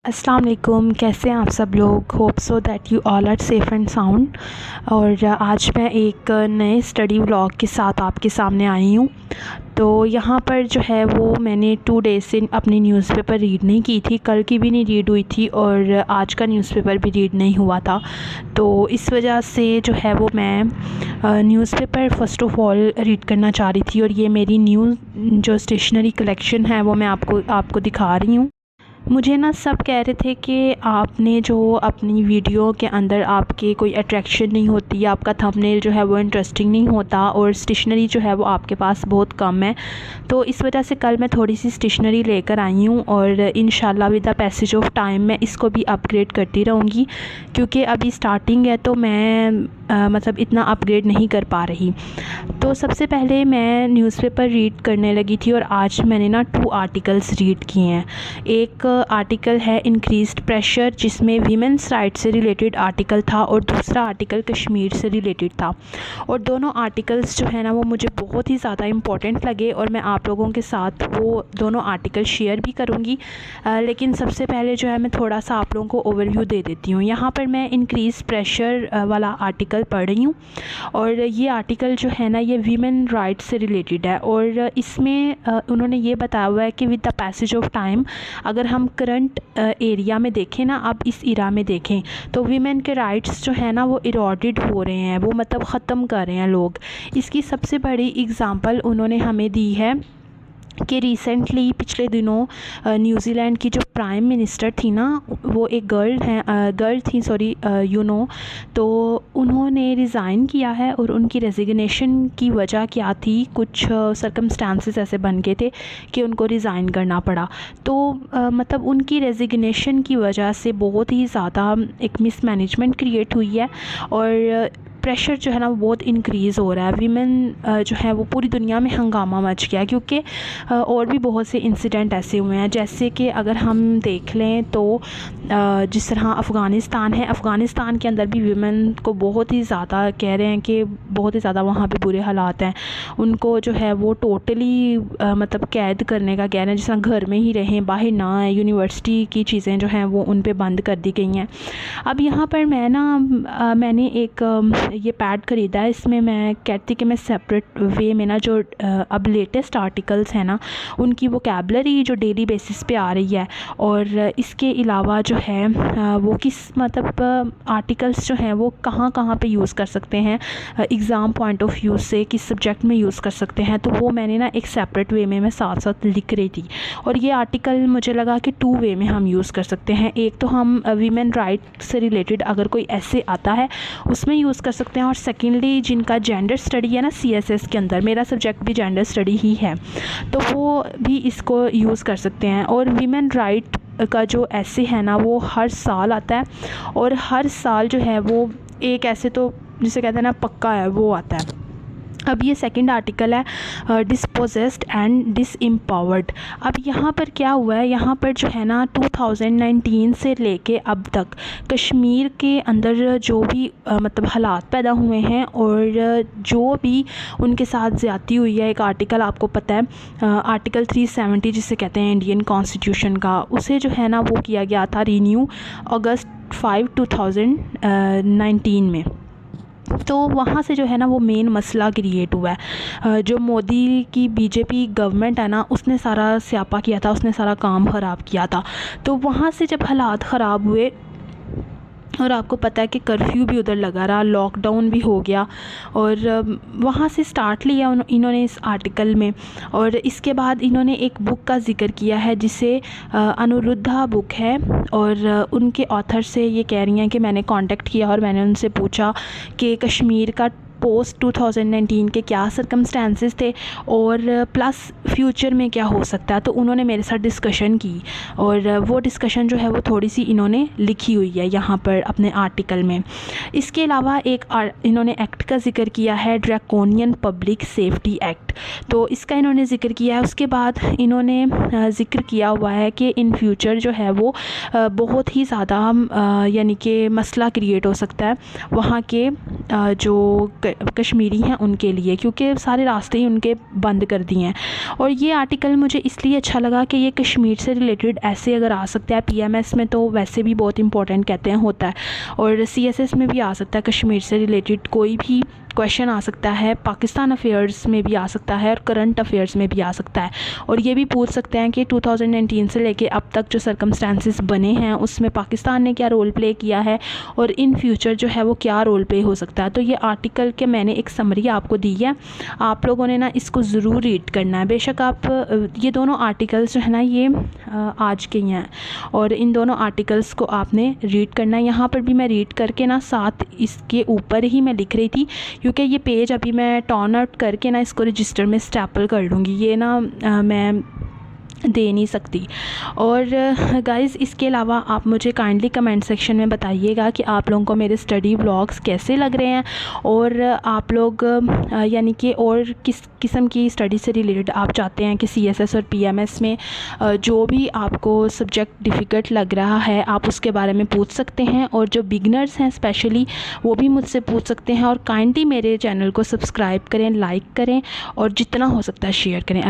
अस्सलाम वालेकुम। कैसे हैं आप सब लोग? Hope so that you all are safe and sound. और आज मैं एक नए स्टडी व्लॉग के साथ आपके सामने आई हूँ। तो यहाँ पर जो है वो मैंने 2 डेज़ से अपनी न्यूज़पेपर रीड नहीं की थी। कल की भी नहीं रीड हुई थी और आज का न्यूज़पेपर भी रीड नहीं हुआ था। तो इस वजह से जो है वो मैं newspaper first of all read करना चाह रही थी। और ये मेरी न्यू जो स्टेशनरी कलेक्शन है वो मैं आपको दिखा रही हूँ। मुझे ना सब कह रहे थे कि आपने जो अपनी वीडियो के अंदर आपके कोई अट्रैक्शन नहीं होती, आपका थंबनेल जो है वो इंटरेस्टिंग नहीं होता और स्टेशनरी जो है वो आपके पास बहुत कम है। तो इस वजह से कल मैं थोड़ी सी स्टेशनरी लेकर आई हूँ और इंशाल्लाह with the passage of time मैं इसको भी अपग्रेड करती रहूँगी, क्योंकि अभी स्टार्टिंग है तो मैं मतलब इतना अपग्रेड नहीं कर पा रही। तो सबसे पहले मैं न्यूज़पेपर रीड करने लगी थी और आज मैंने ना 2 आर्टिकल्स रीड किए हैं। एक आर्टिकल है इंक्रीज्ड प्रेशर, जिसमें वीमेंस राइट से रिलेटेड आर्टिकल था और दूसरा आर्टिकल कश्मीर से रिलेटेड था। और दोनों आर्टिकल्स जो है ना वो मुझे बहुत ही ज़्यादा इम्पोर्टेंट लगे और मैं आप लोगों के साथ वो दोनों आर्टिकल शेयर भी करूँगी। लेकिन सबसे पहले जो है मैं थोड़ा सा आप लोगों को ओवरव्यू दे देती हूँ। यहाँ पर मैं इंक्रीज प्रेशर वाला आर्टिकल पढ़ रही हूँ और ये आर्टिकल जो है ना ये वीमेन राइट्स से रिलेटेड है। और इसमें उन्होंने ये बताया हुआ है कि with the passage of time, अगर हम करंट एरिया में देखें ना, अब इस इरा में देखें तो वीमेन के राइट्स जो है ना वो इरोडेड हो रहे हैं, वो मतलब ख़त्म कर रहे हैं लोग। इसकी सबसे बड़ी एग्ज़ाम्पल उन्होंने हमें दी है कि रिसेंटली पिछले दिनों न्यूज़ीलैंड की जो प्राइम मिनिस्टर थी ना, वो एक गर्ल थी, तो उन्होंने रिज़ाइन किया है। और उनकी रेजिग्नेशन की वजह क्या थी, कुछ सर्कमस्टांसेस ऐसे बन गए थे कि उनको रिज़ाइन करना पड़ा। तो मतलब उनकी रेजिग्नेशन की वजह से बहुत ही ज़्यादा एक मिसमैनेजमेंट क्रिएट हुई है और प्रेशर जो है ना वो बहुत इंक्रीज़ हो रहा है। वीमेन जो है वो पूरी दुनिया में हंगामा मच गया, क्योंकि और भी बहुत से इंसिडेंट ऐसे हुए हैं। जैसे कि अगर हम देख लें तो जिस तरह अफ़गानिस्तान है, अफ़गानिस्तान के अंदर भी वीमेन को बहुत ही ज़्यादा कह रहे हैं कि बहुत ही ज़्यादा वहाँ पे बुरे हालात हैं। उनको जो है वो टोटली मतलब कैद करने का कह रहे हैं, जिस तरह घर में ही रहें, बाहर ना आए। यूनिवर्सिटी की चीज़ें जो हैं वो उन पे बंद कर दी गई हैं। अब यहाँ पर मैंने एक ये पैड ख़रीदा है। इसमें मैं कहती कि मैं सेपरेट वे में ना जो अब लेटेस्ट आर्टिकल्स हैं ना उनकी वोकैबलरी जो डेली बेसिस पे आ रही है, और इसके अलावा जो है वो किस मतलब आर्टिकल्स जो हैं वो कहाँ कहाँ पे यूज़ कर सकते हैं, एग्ज़ाम पॉइंट ऑफ व्यू से किस सब्जेक्ट में यूज़ कर सकते हैं, तो वो मैंने ना एक सेपरेट वे में मैं साथ साथ लिख रही थी। और ये आर्टिकल मुझे लगा कि 2 वे में हम यूज़ कर सकते हैं। एक तो हम वीमेन राइट से रिलेटेड अगर कोई ऐसे आता है उसमें यूज़ कर सकते हैं, और सेकेंडली जिनका जेंडर स्टडी है ना CSS के अंदर, मेरा सब्जेक्ट भी जेंडर स्टडी ही है, तो वो भी इसको यूज़ कर सकते हैं। और वीमेन राइट का जो ऐसे है ना वो हर साल आता है और हर साल जो है वो एक ऐसे तो जिसे कहते हैं ना पक्का है वो आता है। अब ये सेकंड आर्टिकल है डिस्पोजेस्ड एंड डिसएम्पावर्ड। अब यहाँ पर क्या हुआ है, यहाँ पर जो है ना 2019 से लेके अब तक कश्मीर के अंदर जो भी मतलब हालात पैदा हुए हैं और जो भी उनके साथ ज़्यादती हुई है, एक आर्टिकल आपको पता है आर्टिकल 370 जिसे कहते हैं इंडियन कॉन्स्टिट्यूशन का, उसे जो है ना वो किया गया था रीन्यू अगस्त 5 2019 में। तो वहाँ से जो है ना वो मेन मसला क्रिएट हुआ है। जो मोदी की बीजेपी गवर्नमेंट है ना उसने सारा स्यापा किया था, उसने सारा काम ख़राब किया था। तो वहाँ से जब हालात ख़राब हुए और आपको पता है कि कर्फ्यू भी उधर लगा रहा, लॉकडाउन भी हो गया, और वहाँ से स्टार्ट लिया इन्होंने इस आर्टिकल में। और इसके बाद इन्होंने एक बुक का ज़िक्र किया है जिसे अनुरुद्धा बुक है, और उनके ऑथर से ये कह रही हैं कि मैंने कांटेक्ट किया और मैंने उनसे पूछा कि कश्मीर का पोस्ट 2019 के क्या सर्कमस्टेंसेस थे और प्लस फ्यूचर में क्या हो सकता है। तो उन्होंने मेरे साथ डिस्कशन की और वो डिस्कशन जो है वो थोड़ी सी इन्होंने लिखी हुई है यहाँ पर अपने आर्टिकल में। इसके अलावा एक इन्होंने एक्ट का जिक्र किया है, ड्रैकोनियन पब्लिक सेफ्टी एक्ट, तो इसका इन्होंने ज़िक्र किया है। उसके बाद इन्होंने ज़िक्र किया हुआ है कि इन फ्यूचर जो है वो बहुत ही ज़्यादा यानी कि मसला क्रिएट हो सकता है वहाँ के जो कश्मीरी हैं उनके लिए, क्योंकि सारे रास्ते ही उनके बंद कर दिए हैं। और ये आर्टिकल मुझे इसलिए अच्छा लगा कि ये कश्मीर से रिलेटेड ऐसे अगर आ सकता है, पीएमएस में तो वैसे भी बहुत इंपॉर्टेंट कहते हैं होता है, और सीएसएस में भी आ सकता है, कश्मीर से रिलेटेड कोई भी क्वेश्चन आ सकता है, पाकिस्तान अफेयर्स में भी आ सकता है और करंट अफेयर्स में भी आ सकता है। और ये भी पूछ सकते हैं कि 2019 से लेके अब तक जो सर्कमस्टेंसेस बने हैं उसमें पाकिस्तान ने क्या रोल प्ले किया है और इन फ्यूचर जो है वो क्या रोल प्ले हो सकता है। तो ये आर्टिकल के मैंने एक समरी आपको दी है, आप लोगों ने ना इसको ज़रूर रीड करना है। बेशक आप ये दोनों आर्टिकल्स जो है ना ये आज के ही हैं और इन दोनों आर्टिकल्स को आपने रीड करना है। यहाँ पर भी मैं रीड करके ना साथ इसके ऊपर ही मैं लिख रही थी, क्योंकि ये पेज अभी मैं टर्न आउट करके ना इसको रजिस्टर में स्टैपल कर लूँगी, ये ना मैं दे नहीं सकती। और गाइज़ इसके अलावा आप मुझे काइंडली कमेंट सेक्शन में बताइएगा कि आप लोगों को मेरे स्टडी व्लॉग्स कैसे लग रहे हैं और आप लोग यानी कि और किस किस्म की स्टडी से रिलेटेड आप चाहते हैं कि सीएसएस और पीएमएस में जो भी आपको सब्जेक्ट डिफ़िकल्ट लग रहा है आप उसके बारे में पूछ सकते हैं। और जो बिगनर्स हैं स्पेशली वो भी मुझसे पूछ सकते हैं। और काइंडली मेरे चैनल को सब्सक्राइब करें, लाइक करें और जितना हो सकता है शेयर करें।